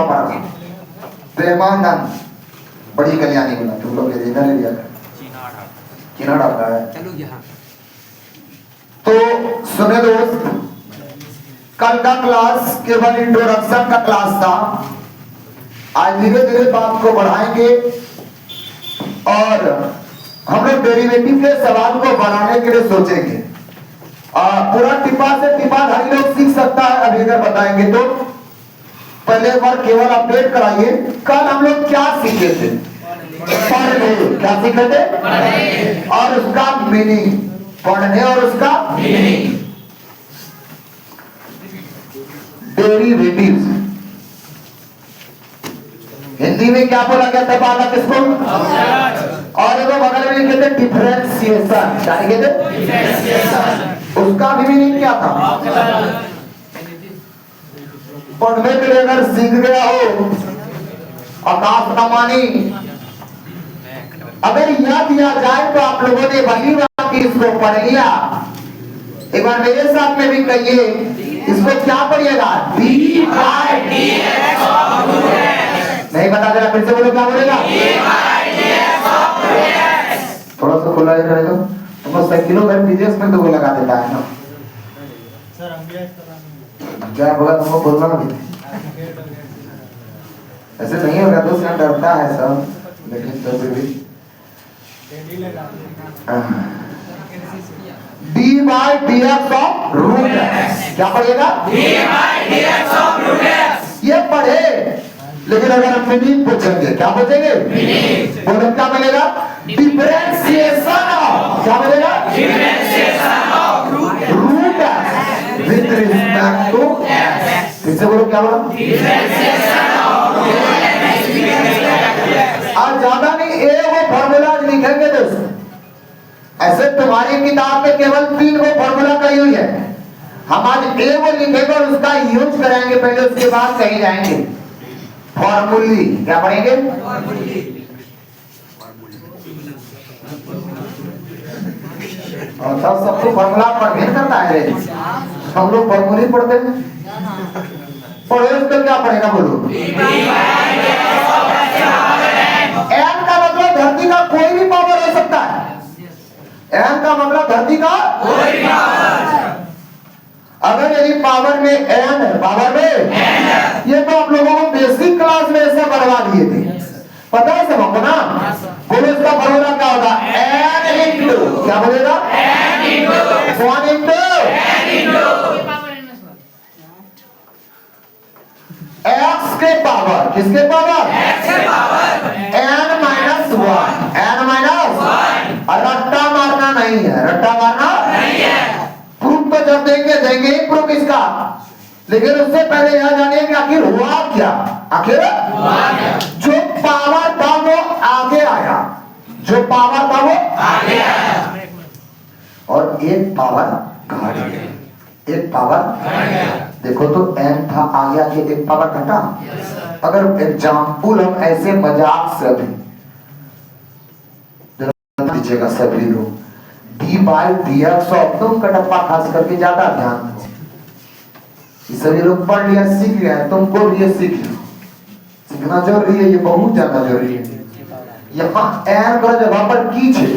पढ़ना। प्रेमानंद बड़ी कल्याणी बना, तुम लोग के इधर ले लिया चीना डालता है। चलो यहाँ तो सुने दोस्त, कल का क्लास केवल इंट्रोडक्शन का क्लास था। आज धीरे धीरे बात को बढ़ाएंगे और हम लोग डेरिवेटिव के सवाल को बनाने के लिए सोचेंगे। पूरा टिपा से टिपा हर लोग सीख सकता है अभी अगर बताएंगे तो। पहले एक बार केवल अपडेट कराइए, कल हम लोग क्या सीखे थे? पढ़ने। क्या सीखे थे? पढ़ने और उसका मीनिंग। पढ़ने और उसका मीनिंग। डेरिवेटिव्स हिंदी में क्या बोला गया था बालक इसको? और वो बगल में लिखे थे डिफरेंशिएशन। क्या लिखे थे? उसका भी मीनिंग क्या था? पढ़ने के लिए अगर सीख गया हो आकाश का मानी, अगर याद दिया जाए तो आप लोगों ने वही वाक्य इसको पढ़ लिया। एक बार मेरे साथ में भी कहिए, इसको क्या पढ़िएगा? नहीं बता देना, फिर से बोलो क्या बोलेगा? थोड़ा सा खुला रहे तो तुम साइकिलों घर विदेश में तो वो लगा देता है ना क्या बोला तुमको बोलना नहीं। ऐसे नहीं होगा तो उसका डरता है सब, लेकिन तो फिर भी d by d x of root x. क्या पढ़ेगा? D by d x of root x. ये पढ़े, लेकिन अगर हम मीनिंग पूछेंगे, क्या पूछेंगे? बोलो क्या मिलेगा? Differentiation of. क्या मिलेगा? Differentiation of root x with respect to x. फिर से बोलो क्या बोला? Differentiation of root x. आज ज्यादा नहीं, एक वो फॉर्मूला लिखेंगे दोस्तों। ऐसे तुम्हारी किताब में केवल 3 वो फॉर्मूला कही हुई है। हम आज ए वो लिखेंगे और उसका यूज करेंगे पहले, उसके बाद कहीं जाएंगे फॉर्मूली। क्या पढ़ेंगे? और सब तो फॉर्मूला पढ़ नहीं करता है रे, हम लोग फॉर्मूली पढ़ते हैं। पढ़ो इसको क्या पढ़ेगा बोलो? एन का मतलब धरती का कोई भी पावर हो सकता है। एन का मतलब धरती का कोई भी पावर। अगर यदि पावर में एन है, पावर में एन है, ये तो आप लोगों को बेसिक क्लास में ऐसा करवा दिए थे, पता है सब हमको ना। बोलो इसका फॉर्मूला क्या होगा? एन इनटू क्या बोलेगा? N into 1 into n into x के पावर। किसके पावर? एक्स के power n minus 1। N minus 1। रट्टा मारना नहीं है, रट्टा मारना नहीं है। प्रूफ तो जब देंगे ही प्रूफ इसका, लेकिन उससे पहले यह जानिए कि आखिर हुआ क्या। आखिर हुआ क्या? जो पावर था वो आगे आया, जो पावर था वो आगे आया, और एक पावर घट गया। एक पावर घट गया। देखो तो एन था, आगे आके एक पावर घटा। अगर एग्जाम्पल हम ऐसे मजाक से अभी दीजिएगा सभी लोग, D by d x of, तुम कटप्पा खास करके ज्यादा ध्यान दो। ये सभी लोग पढ़ लिया, सीख लिया, तुमको भी ये सीख लो। सीखना जरूरी है, ये बहुत ज्यादा जरूरी है। यहाँ एन का जगह पर की छे,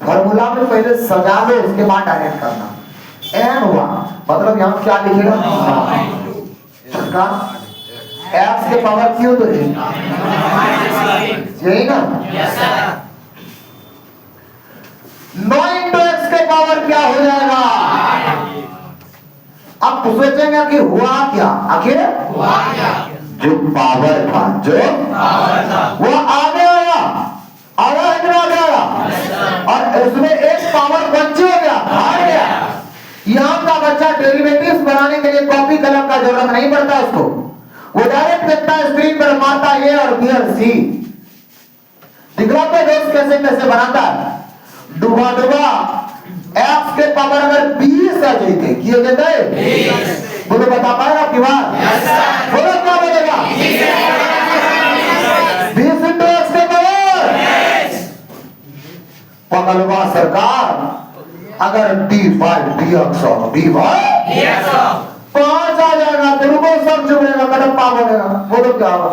फॉर्मूला में पहले सजा लो, उसके बाद डायरेक्ट करना। एन हुआ मतलब यहाँ क्या लिखेगा? छक्का। एक्स के पावर क्यों तो यही ना। 9 इंटू एक्स के पावर क्या हो जाएगा? अब सोचेंगे कि हुआ क्या? आखिर हुआ क्या? जो पावर था, जो पावर था वो आगे आया, आगे आया, और उसमें एक पावर बच्चे हो गया, हार गया। यहाँ का बच्चा डेरिवेटिव्स बनाने के लिए कॉपी कलम का जरूरत नहीं पड़ता उसको, वो डायरेक्ट देखता है स्क्रीन पर, मारता ए और बी और सी। दिखलाते दोस्त कैसे कैसे बनाता है। डुबा डुबा एक्स के पावर अगर 20 आ जाते किए जाते, बोलो बता पाएगा आपकी बात? बोलो क्या बोलेगा? 20 इंटू एक्स के पावर पकड़वा सरकार। अगर D by d x of 5 आ जाएगा तो रुको सब चुप रहेगा, घटक पावर है, बोलो क्या होगा?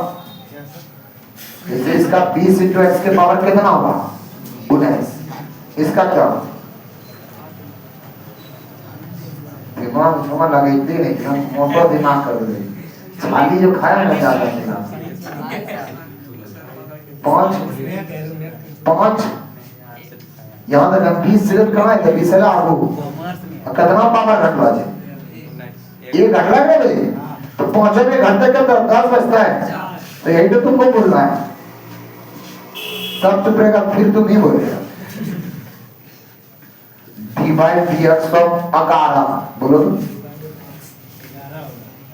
जैसे इसका 20 इंटू एक्स के पावर कितना होगा? 19। इसका क्या होगा? दिमाग समझ लगे इतनी नहीं, हम मोटा दिमाग कर रहे, छाली जो खाया ना ज्यादा मिला। 5 यहाँ तक हम 20 सिर्फ कमाए थे, 20 आगू कितना पावर घटवा जाए? ये घटला क्या भाई? तो पहुंचने घंटे के अंदर 10 बजता है, तो यही तो तुमको बोलना है। सब चुप रहेगा, फिर तुम ही बोलेगा। D by d x of 11, बोलो तो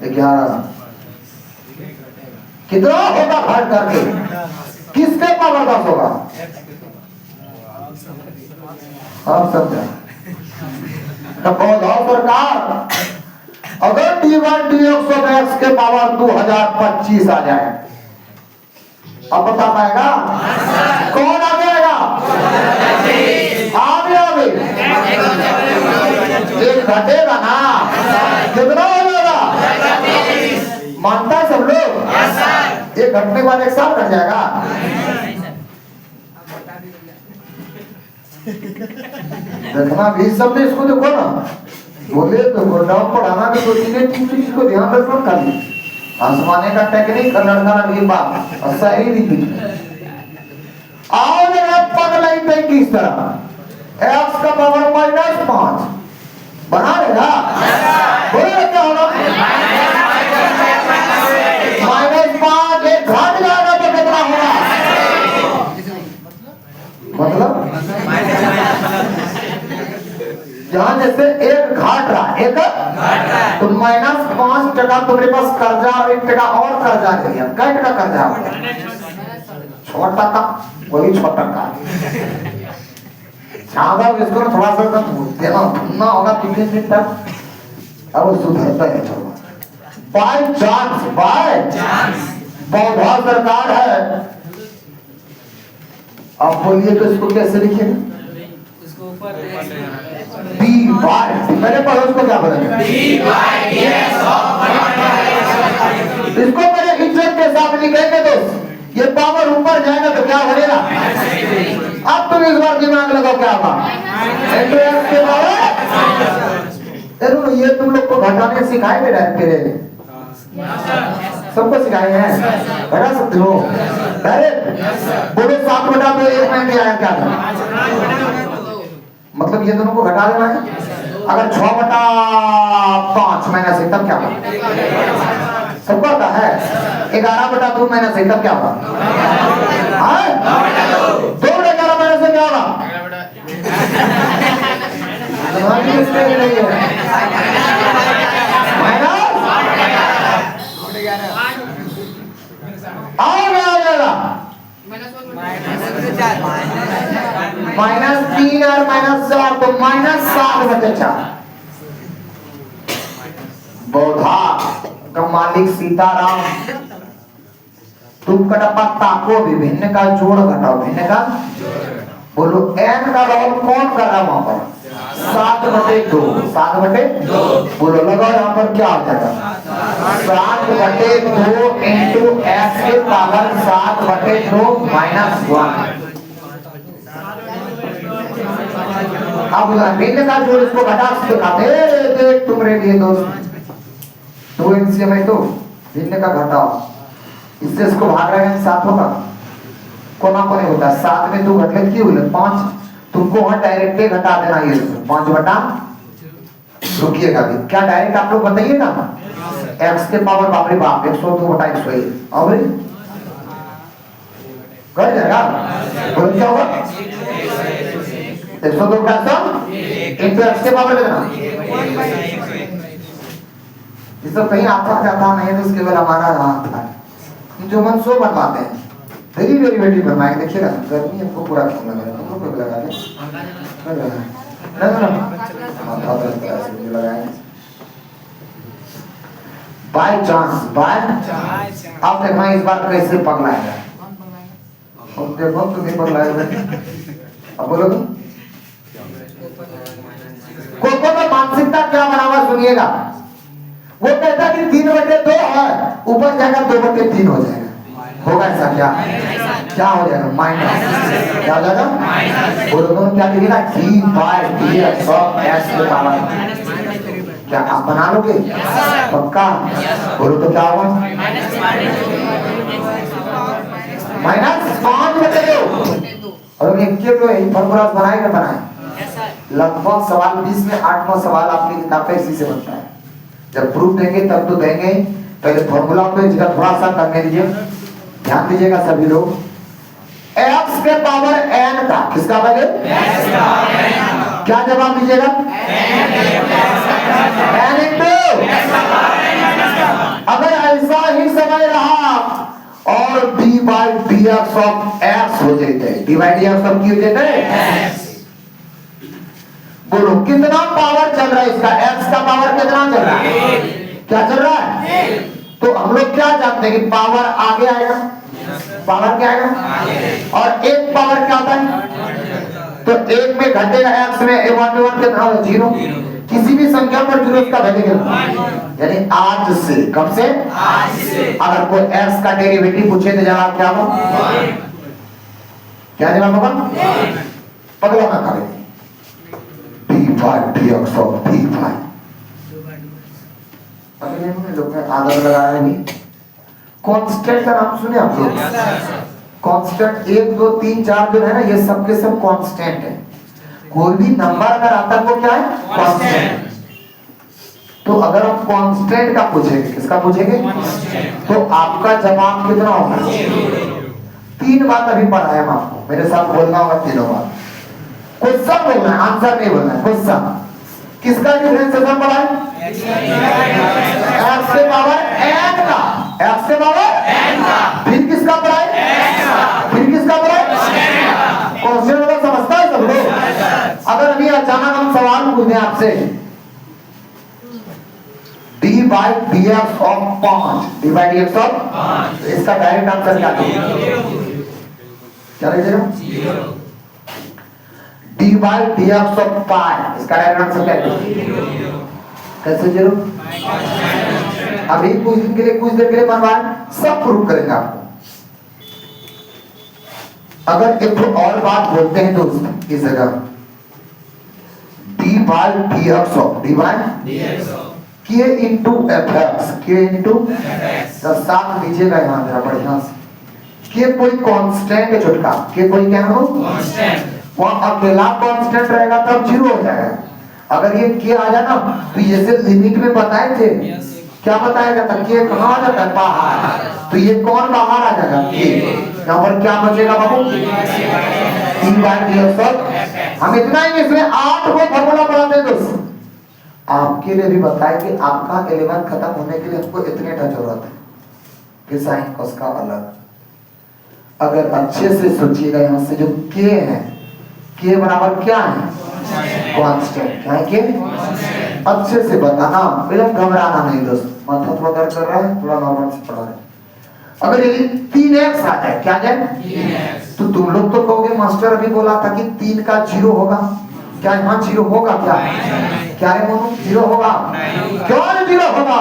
11 कितना होगा घट करके? किसके पावर 10 होगा? आप समझा? सरकार अगर D by d x of x के पावर 2025 आ जाए, अब बता पाएगा कौन आगे आएगा? आगे आगे एक घटेगा ना, कितना हो जाएगा? मानता है सब लोग? एक घटने के बाद एक साथ घट जाएगा। देखना भी सब इसको देखो ना, बोले तो डाउन पढ़ाना भी कोई चीज को ध्यान रखना खाली आसमाने का टेक्निक लड़का लड़की बात और सही नहीं। आओ जरा पगला ही किस तरह एक्स का पावर -5 बना रहेगा, बोले क्या होगा? -5 एक घट जाएगा तो कितना होगा? मतलब जहां जैसे एक घाट रहा, एक तो -5% तुम्हारे पास कर्जा और 1% और कर्जा ले लिया, कै टका कर्जा होगा? 6 टका, वही 6 टका। ज्यादा इसको थोड़ा सा देना भुनना होगा 3 दिन तक, अब वो सुधरता है। बाय चांस बौद्धा सरकार है, अब बोलिए तो इसको कैसे लिखेंगे? डी बाय, पहले पढ़ो उसको क्या बोलेंगे? इसको पहले इज्जत के साथ लिखेंगे दोस्त। ये पावर ऊपर जाएगा तो क्या बनेगा? अब तुम इस बार दिमाग लगाओ क्या होगा? के पावर ये तुम लोग को घटाने सिखाएंगे डायरेक्ट, सबको सिखाए हैं, घटा सकते हो डायरेक्ट। बोलो 7/2 1 में क्या है? क्या मतलब ये दोनों को घटा देना है। अगर 6/5 -1 तब क्या होगा? सबको आता है। 11/2 -1 तब क्या होगा? 2/11 -1 क्या होगा? -3 और -4 तो -7/4। बौद्धा का मालिक सीताराम, तुम कटप्पा ताको भी भिन्न का जोड़ घटाओ, भिन्न का बोलो n का रोल कौन कर रहा है वहां पर? 7/2, 7/2 बोलो लगाओ यहाँ पर क्या हो जाएगा? 7/2 इंटू x के पावर 7/2 -1। अब भिन्न का जोड़ इसको घटा दिखाते, देख तुम्हारे लिए दोस्त 2 एलसीएम है तो भिन्न का घटाओ, इससे इसको भाग रहे हैं 7 होगा, कोना कोने होता है 7 में 2 घटले क्यों बोले 5, तुमको वहां डायरेक्ट घटा देना ये 5/, रुकिएगा भी क्या डायरेक्ट आप लोग बताइए ना, x के पावर बाप रे बाप 102/101 अब कर जाएगा, बोल क्या होगा 102/100 इंटू x के पावर कितना, ये सब कहीं आता जाता नहीं है तो उसके बाद हमारा हाथ था जो मन सो बनवाते हैं, वेरी डेरिवेटिव बनवाएंगे, देखिएगा गर्मी हमको पूरा क्यों लग रहा है, तुम लोग को लगा दे ना लगाएंगे बाय चांस, बाय अब देखना इस बार कैसे पगलाएगा, अब देखो तुम नहीं पगलाएगा, अब बोलो तुम को मानसिकता क्या बना हुआ सुनिएगा, वो कहता कि 3/2 है, ऊपर जाकर 2/3 हो जाएगा। होगा ऐसा क्या? क्या हो जाएगा? माइनस। क्या हो जाएगा? और दोनों क्या लिखेगा? d/dx ऑफ x के पावर। क्या आप बना लोगे? पक्का? बोलो तो क्या होगा? -5/2। और एक के तो यही फॉर्मूला बनाए ना बनाए, लगभग सवाल 20 में 8-9 सवाल आपकी किताब पे इसी से बनता है। जब प्रूफ देंगे तब तो देंगे, पहले फॉर्मूला पे जगह थोड़ा सा करने दीजिए, ध्यान दीजिएगा सभी लोग। x के पावर n का, किसका पहले? क्या जवाब दीजिएगा? n इंटू, अगर ऐसा ही समय रहा और d/dx ऑफ x हो जाते, d/dx ऑफ की हो जाते, बोलो कितना पावर चल रहा है इसका? x का पावर कितना चल रहा है? क्या चल रहा है? तो हम लोग क्या जानते हैं कि पावर आगे आएगा, पावर क्या आएगा, और एक पावर क्या होता है? तो एक में घटेगा x में 1 कितना होगा? 0। किसी भी संख्या पर 0 उसका घटेगा, यानी आज से, कब से? आज से। अगर कोई x का डेरिवेटिव पूछे तो जवाब क्या होगा? क्या जवाब होगा? पगला ना करे, d/dx ऑफ d5। अगले में लोग आदत लगाया नहीं। कांस्टेंट का नाम सुने आप लोग? कांस्टेंट 1 2 3 4 जो है ना, ये सबके सब कांस्टेंट है। कोई भी नंबर अगर आता है वो क्या है? कांस्टेंट। तो अगर हम कांस्टेंट का पूछेंगे, किसका पूछेंगे? तो आपका जवाब कितना होगा? 3 बात अभी पढ़ाया हम आपको, मेरे साथ बोलना होगा तीनों बात। क्वेश्चन बोलना है, आंसर नहीं बोलना है। क्वेश्चन किसका डिफरेंशिएशन पढ़ा है? x से पावर n का, x से पावर n का। फिर किसका पढ़ा है? फिर किसका पढ़ा है? क्वेश्चन वाला समझता है सब लोग? अगर अभी अचानक हम सवाल पूछे आपसे, d/dx ऑफ 5, d/dx ऑफ 5, इसका डायरेक्ट आंसर क्या है? क्या लिखेगा? d/dx ऑफ 5, इसका डायरेक्ट आंसर क्या है? कैसे 0? अभी कुछ दिन के लिए, कुछ देर के लिए बनवाएं, सब प्रूफ करेंगे आपको। अगर एक और बात बोलते हैं दोस्त इस जगह, d/dx of k into fx, k into साथ लीजिएगा यहां जरा बढ़िया से। k कोई कांस्टेंट है छोटका, k कोई क्या हो? कांस्टेंट। वहां अकेला कांस्टेंट रहेगा तब 0 हो जाएगा। अगर ये k आ जाए ना, तो जैसे लिमिट में बताए थे, क्या बताया जाता? k कहां आ जाता है? बाहर। तो ये कौन बाहर आ जाएगा? k। यहाँ पर क्या बचेगा बाबू? d/dx ऑफ, हम इतना ही इसमें 8 को फॉर्मूला पढ़ाते हैं दोस्त। आपके लिए भी बताया कि आपका 11 खत्म होने के लिए हमको इतने का जरूरत है कि साइन कॉस का अलग। अगर अच्छे से सोचिएगा, यहाँ से जो k है, k बराबर क्या है? कांस्टेंट। क्या है k? अच्छे से बताना, एकदम घबराना नहीं दोस्त। माथा थोड़ा दर्द कर रहा है, थोड़ा नॉर्मल से पढ़ा रहे। अगर यदि 3x आ जाए, क्या जाए? 3x। तो तुम लोग तो कहोगे मास्टर अभी बोला था कि 3 का 0 होगा, क्या यहाँ 0 होगा? क्या क्या रे मोनू? 0 होगा? क्यों 0 होगा?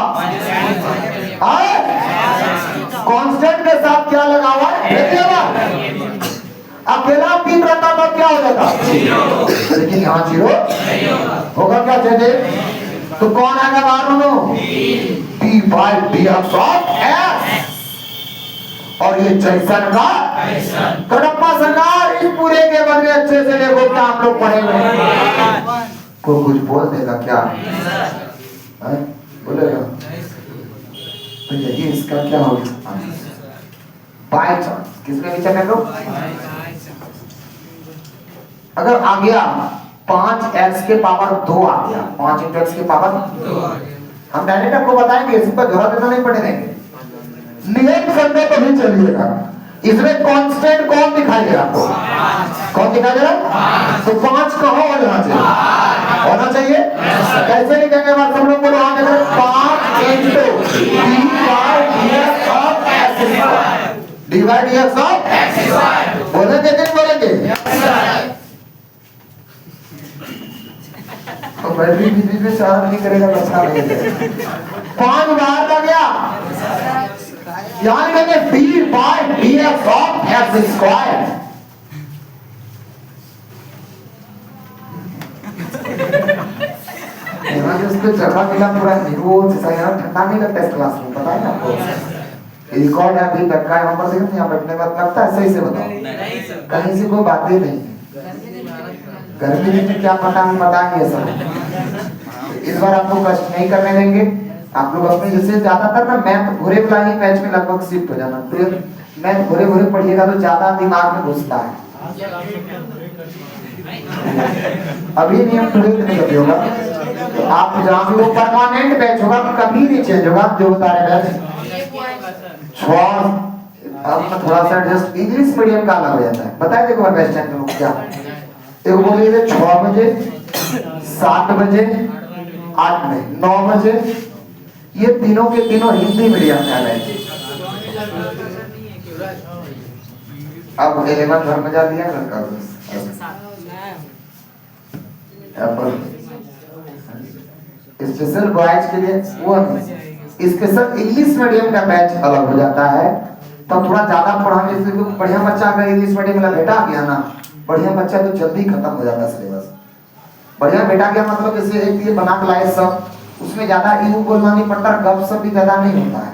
कांस्टेंट के साथ क्या लगा हुआ है? अकेला 3 रहता तो क्या हो जाता? 0। लेकिन यहाँ 0 होगा। क्या चाहिए? तो कौन आएगा बाहर? d/dx of x। और ये जैसन का कडप्पा सरकार, इस पूरे के बारे में अच्छे से देखो, क्या आप लोग पढ़ेंगे? को कुछ बोल देगा क्या? बोलेगा तो ये इसका क्या होगा? By chance. किसमें विचार करो? अगर आ गया 5x के पावर 2 आ गया, 5 इंटू x के पावर 2 आ गया, हम डायरेक्ट आपको बताएंगे, इसका जरूरत तो नहीं पड़े देंगे। नियम करने को भी चलिएगा। इसमें कांस्टेंट कौन दिखाई दे आपको? कौन दिखाई दे रहा? तो 5 कहाँ होना चाहिए? होना चाहिए। कैसे लिखेंगे बात सब लोग बोलो? 5 into d/dx of x, d/dx of x। बोलेंगे नहीं बोलेंगे? बैटरी बिजली पे चार्ज नहीं करेगा तो अच्छा नहीं है। 5 बार लग गया। यानी मैंने b by dx of x square यहाँ जिसको जगह मिला पूरा हीरो जैसा यहाँ ठंडा नहीं लगता इस क्लास में, पता है ना आपको? रिकॉर्ड है अभी तक का, यहाँ पर देखो यहाँ बैठने का लगता है सही से बताओ, कहीं से कोई बातें नहीं। गर्मी में क्या पता हम बताएंगे सब। इस बार आपको कष्ट नहीं करने देंगे। आप लोग अपने जैसे ज्यादातर ना मैथ भूरे वाला ही बैच में लगभग शिफ्ट हो जाना। फिर मैथ भूरे भूरे पढ़िएगा तो ज्यादा दिमाग में घुसता है। अभी नियम थोड़ी नहीं कभी होगा, तो आप जहाँ भी वो परमानेंट बैच होगा कभी नहीं चेंज होगा। जो बता रहे बैच अब थोड़ा सा एडजस्ट इंग्लिश मीडियम का अलग हो जाता है। बताए देखो बेस्ट टाइम लोग क्या एक बोलिए 6 बजे 7 बजे 8 बजे 9 बजे, ये तीनों के तीनों हिंदी मीडियम में आ रहे हैं। अब 11 घर में जा दिया लड़का स्पेशल बॉयज के लिए वो स्पेशल इंग्लिश मीडियम का बैच अलग हो जाता है। तब थोड़ा ज्यादा पढ़ाने से बढ़िया बच्चा अगर इंग्लिश मीडियम में बेटा गया ना, बढ़िया बच्चा तो जल्दी खत्म हो जाता है सिलेबस। बढ़िया बेटा गया मतलब जैसे एक ये बना के लाए सब, उसमें ज्यादा यू बोलना नहीं पड़ता, गप सब भी ज्यादा नहीं होता है।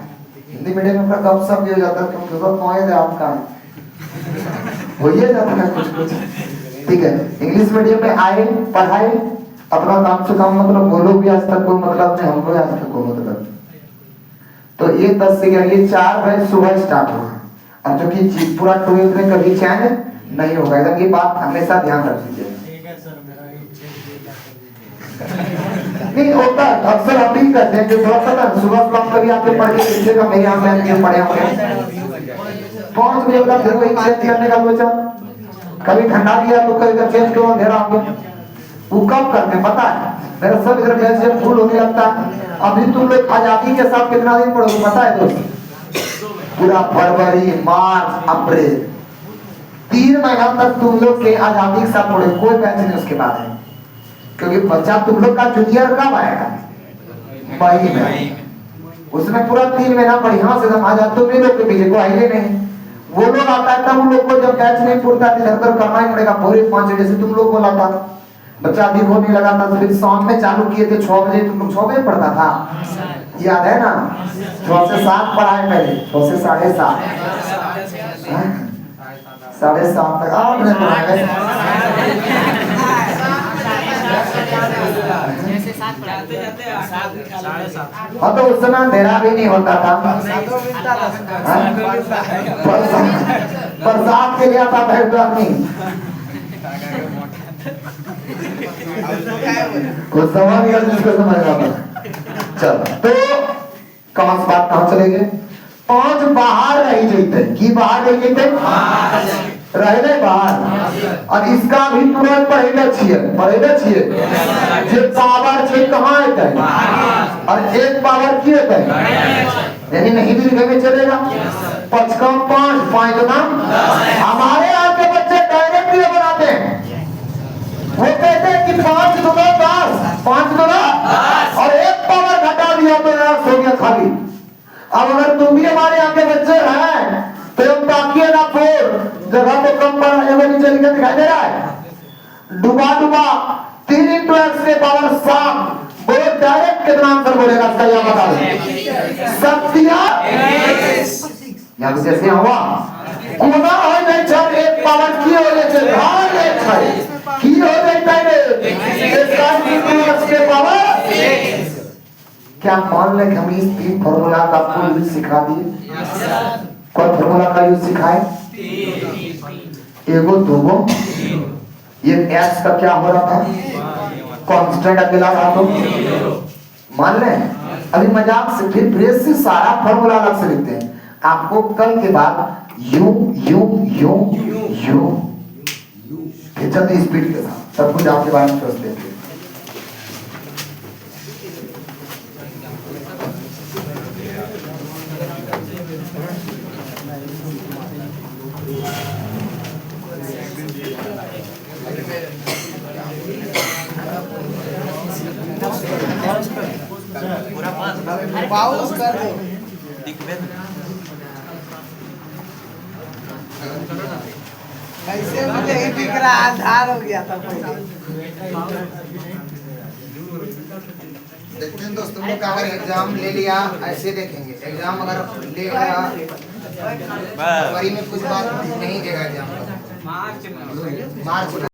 हिंदी मीडियम में गप सब भी हो जाता है क्योंकि सब नॉलेज है आपका हो ही जाता है कुछ कुछ। ठीक है, इंग्लिश मीडियम में आए पढ़ाए अपना काम से काम मतलब बोलो भी आज तक कोई मतलब नहीं, हमको आज तक कोई मतलब। तो ये 10 से ये 4 बजे सुबह स्टार्ट होगा। अब जो कि पूरा 12th में कभी चैन नहीं होगा एकदम, ये बात हमेशा ध्यान रख लीजिए। नहीं होता अक्सर हम भी करते हैं कि थोड़ा सा ना सुबह फ्लॉप कभी आपके पढ़ के पीछेगा मेरे यहाँ मैंने क्यों पढ़े होंगे 5 बजे वाला फिर वही चेंज करने का सोचा, कभी ठंडा दिया तो कभी चेंज क्यों अंधेरा हो गया। वो कब करते हैं पता है? मेरा सब इधर बैच जब फुल होने लगता है। अभी तुम लोग आजादी के साथ कितना दिन पढ़ोगे पता है दोस्त? पूरा फरवरी मार्च अप्रैल 3 महीना तक तुम लोग के आजादी के साथ पढ़े, कोई बैच नहीं उसके बाद है। क्योंकि बच्चा तुम लोग का जूनियर कब आएगा? मई में। उसमें पूरा 3 महीना बढ़िया से आ जाते तुम लोग के पीछे को आइए नहीं। वो लोग आता है तब उन लोग को जब बैच नहीं पूरता है इधर उधर करना ही पड़ेगा। पूरे 5 बजे से तुम लोग बोला था बच्चा अधिक होने लगा था, तो फिर शाम में चालू किए थे 6 बजे। तुम लोग 6 बजे पढ़ता था, याद है ना? 6 से 7 पढ़ाए पहले, 6 से 7:30 7:30 तक आपने पढ़ाया। हाँ तो उस समय अंधेरा भी नहीं होता था। बरसात के लिए आता नहीं कुछ समझ गया जिसको समझना था। चलो तो कहाँ से बात कहाँ चले गए? 5 बाहर रही जाते की बाहर रही जाते रहने बाहर। और इसका भी तुरंत पढ़ेगा छिए जे पावर छे कहाँ है और एक पावर की है यानी नहीं भी लिखे में चलेगा 5 कम 5 5 नाम। हमारे यहाँ के बच्चे डायरेक्ट बनाते हैं, वो कहते हैं कि 5 दूना 10 5 दूना और एक पावर घटा दिया तो यार हो गया खाली। अब अगर तुम भी हमारे यहाँ के बच्चे हैं तो हम ताकिए ना 4 जगह तो कम पर नीचे लिखा दिखाई दे रहा है डुबा 3 into x के पावर 7 बोले डायरेक्ट कितना आंसर बोलेगा इसका यहाँ बता दो। सत्या यहाँ से ऐसे हुआ कोना हो नहीं छर एक पावर की हो जाए हाँ ले छर की हो जाता है इसका x के पावर। क्या मान लें हम इस 3 फॉर्मूला का आपको यूज सिखा दिए? कौन फॉर्मूला का यूज सिखाए? एगो दूगो ये x का क्या हो रहा था? कांस्टेंट अकेला रहा तो मान लें। अभी मजाक से फिर से सारा फॉर्मूला अलग से लिखते हैं। आपको कल के बाद यू यू यू यू फिर चलते स्पीड के साथ सब कुछ आपके बारे में सोचते हैं। पाउस कर दो। कैसे मुझे ही दिख रहा, आधार हो गया था पहले। देखते हैं दोस्तों लोग, अगर एग्जाम ले लिया ऐसे देखेंगे, एग्जाम अगर ले लिया फरवरी में कुछ बात नहीं देगा एग्जाम मार्च में।